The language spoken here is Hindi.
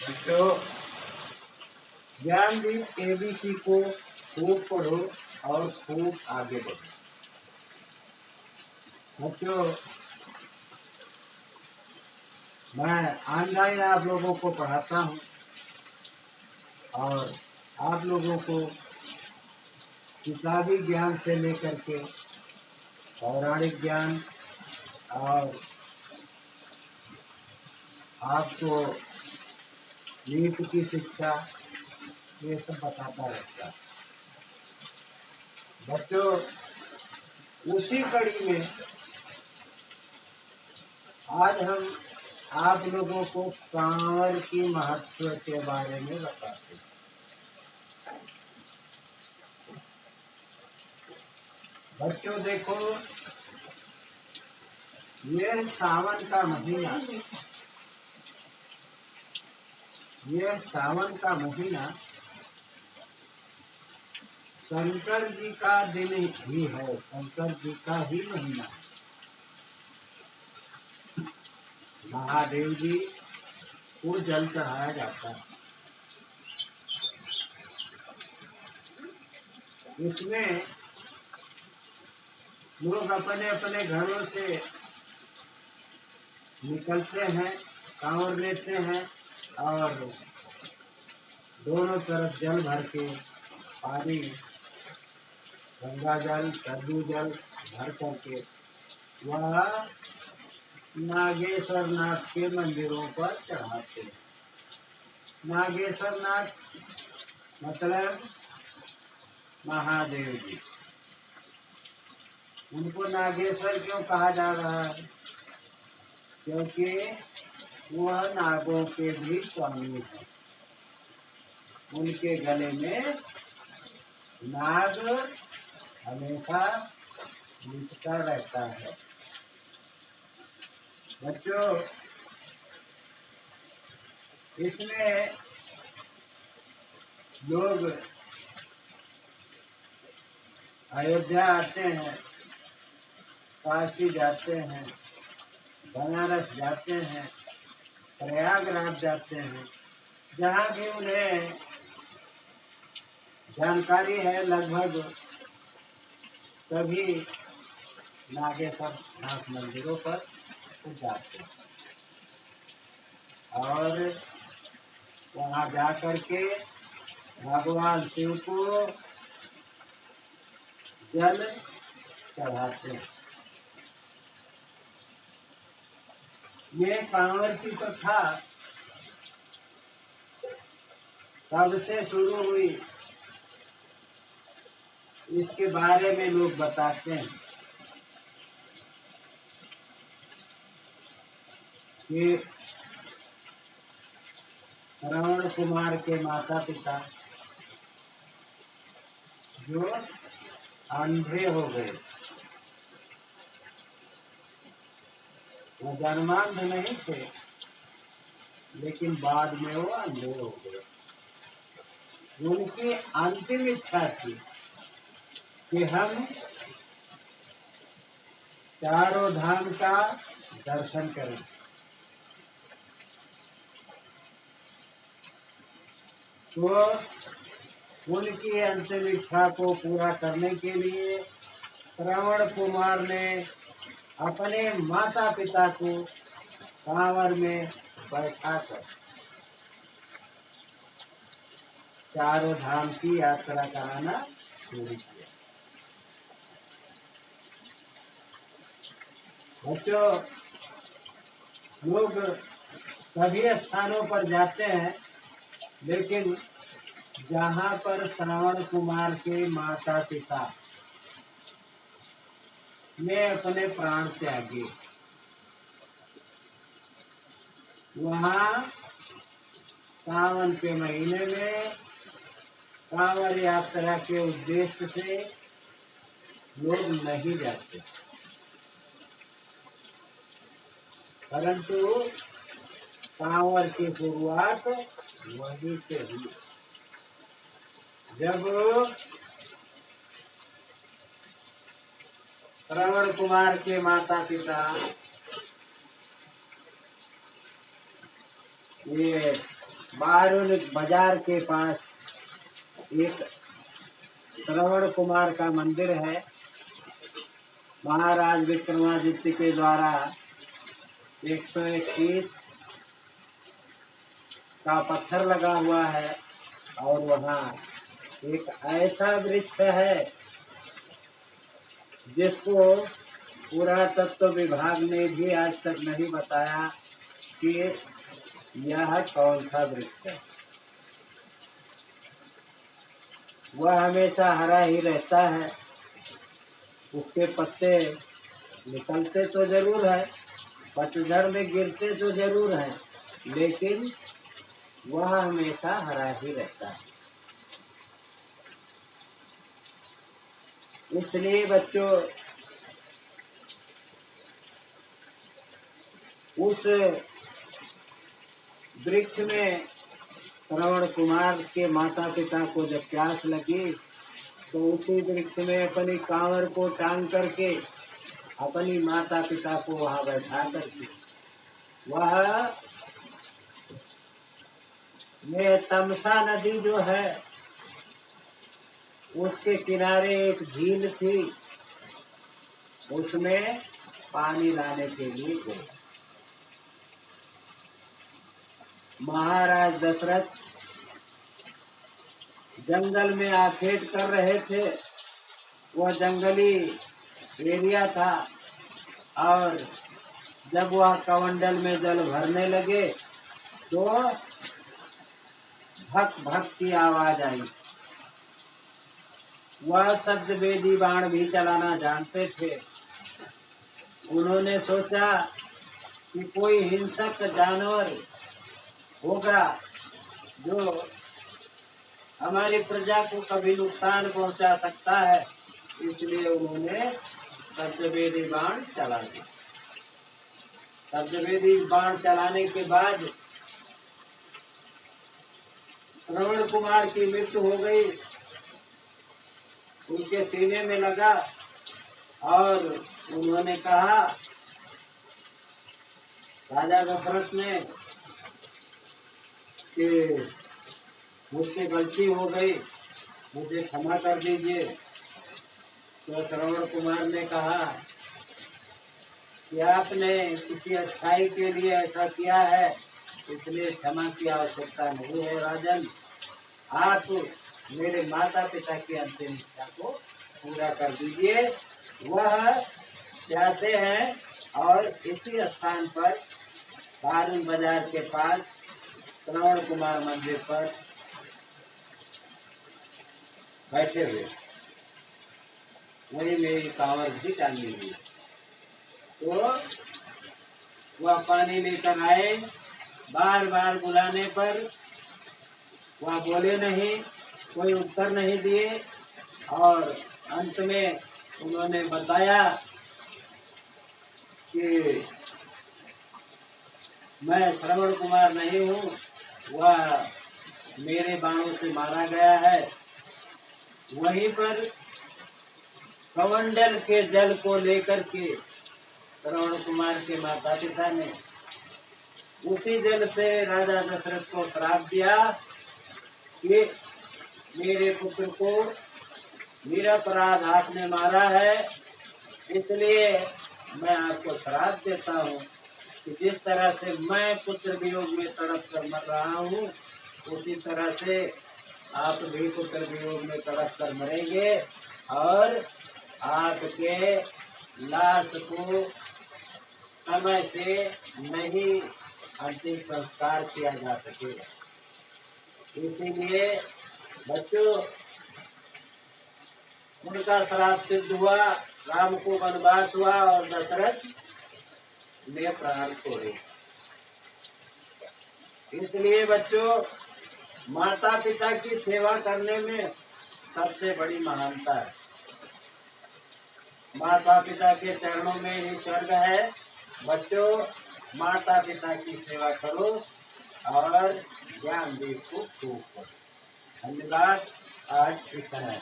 तो ज्ञानदीप एबीसी को खूब पढ़ो और खूब आगे बढ़ो। बच्चों, मैं ऑनलाइन आप लोगों को पढ़ाता हूँ और आप लोगों को किताबी ज्ञान से लेकर के पौराणिक ज्ञान और आपको नीति की शिक्षा ये सब बताता रहता है। बच्चों, उसी कड़ी में आज हम आप लोगों को कांवड़ की महत्व के बारे में बताते हैं। बच्चों देखो, ये सावन का महीना, ये सावन का महीना शंकर जी का दिन ही है, शंकर जी का ही महीना। महादेव जी को जल चढ़ाया जाता है। इसमें लोग अपने अपने घरों से निकलते हैं, कांवड़ लेते हैं और दोनों तरफ जल भर के पानी, गंगा जल, सरयू जल भर करके वह नागेश्वर नाथ के मंदिरों पर चढ़ाते हैं। नागेश्वर नाथ मतलब महादेव जी। उनको नागेश्वर क्यों कहा जा रहा है? क्योंकि वह नागों के भी स्वामी है। उनके गले में नाग हमेशा लिपटा रहता है। बच्चों, इसमें लोग अयोध्या आते हैं, काशी जाते हैं, बनारस जाते हैं, प्रयागराज जाते हैं। जहाँ भी उन्हें जानकारी है लगभग सभी नागेश्वर नाथ मंदिरों पर जाते हैं और वहाँ जा करके भगवान शिव को जल चढ़ाते हैं। ये कांवड़ की कथा कब से शुरू हुई, इसके बारे में लोग बताते हैं कि श्रवण कुमार के माता पिता जो अंधे हो गए, वो जन्मांध नहीं थे लेकिन बाद में वो अंधे हो गए। उनकी अंतिम इच्छा थी कि हम चारों धाम का दर्शन करें। तो उनकी अंतिम इच्छा को पूरा करने के लिए श्रवण कुमार ने अपने माता पिता को कांवड़ में बैठाकर चारों धाम की यात्रा कराना शुरू किया। बच्चों, लोग सभी स्थानों पर जाते हैं लेकिन जहाँ पर श्रवण कुमार के माता पिता ने अपने प्राण त्यागे, वहाँ सावन के महीने में कांवड़ यात्रा के उद्देश्य से लोग नहीं जाते, परंतु कांवड़ की शुरुआत वहीं से हुई जब श्रवण कुमार के माता पिता ये बाहर बाजार के पास एक श्रवण कुमार का मंदिर है। महाराज विक्रमादित्य के द्वारा 121 का पत्थर लगा हुआ है और वहाँ एक ऐसा वृक्ष है जिसको पुरातत्व विभाग ने भी आज तक नहीं बताया कि यह कौन सा वृक्ष है। वह हमेशा हरा ही रहता है। उसके पत्ते निकलते तो जरूर है, पतझड़ में गिरते तो जरूर है, लेकिन वह हमेशा हरा ही रहता है। इसलिए बच्चों, उस वृक्ष में श्रवण कुमार के माता पिता को जब प्यास लगी तो उसी वृक्ष में अपनी कांवर को टांग करके अपनी माता पिता को वहां बैठा करके वह ये तमसा नदी जो है उसके किनारे एक झील थी, उसमें पानी लाने के लिए गए। महाराज दशरथ जंगल में आखेट कर रहे थे। वह जंगली एरिया था और जब वह कमंडल में जल भरने लगे तो भक भक की आवाज आई। वह शब्द वेदी बाण भी चलाना जानते थे। उन्होंने सोचा कि कोई हिंसक जानवर होगा जो हमारी प्रजा को कभी नुकसान पहुंचा सकता है, इसलिए उन्होंने शब्दवेदी बाण चला दिया। शब्दवेदी बाण चलाने के बाद श्रवण कुमार की मृत्यु हो गई। उनके सीने में लगा और उन्होंने कहा, राजा दशरथ ने, कि मुझसे गलती हो गई, मुझे क्षमा कर दीजिए। तो श्रवण कुमार ने कहा कि आपने किसी अच्छाई के लिए ऐसा किया है, इसलिए क्षमा की आवश्यकता नहीं है राजन। आप मेरे माता पिता की अंतिम इच्छा को पूरा कर दीजिए। वह चाहते हैं और इसी स्थान पर कानून बाजार के पास श्रवण कुमार मंदिर पर बैठे हुए, वही मेरी कांवर भी डाली हुई। तो वह पानी लेकर आए। बार बार बुलाने पर वह बोले नहीं, कोई उत्तर नहीं दिए और अंत में उन्होंने बताया कि मैं श्रवण कुमार नहीं हूँ, वह मेरे बाणों से मारा गया है। वहीं पर कमंडल के जल को लेकर के श्रवण कुमार के माता पिता ने उसी जल से राजा दशरथ को श्राप दिया कि मेरे पुत्र को निरपराध आपने मारा है, इसलिए मैं आपको श्राप देता हूँ कि जिस तरह से मैं पुत्र वियोग में तड़प कर मर रहा हूँ, उसी तरह से आप भी पुत्र वियोग में तड़प कर मरेंगे और आपके लाश को समय से नहीं अंतिम संस्कार किया जा सकेगा। इसीलिए बच्चों, उनका श्राप सिद्ध हुआ, राम को वनवास हुआ और दशरथ ने प्राण छोड़े। इसलिए बच्चों, माता पिता की सेवा करने में सबसे बड़ी महानता है। माता पिता के चरणों में ही स्वर्ग है। बच्चों, माता पिता की सेवा करो और ज्ञान देव को खूब करो। धन्यवाद। आज इतना है।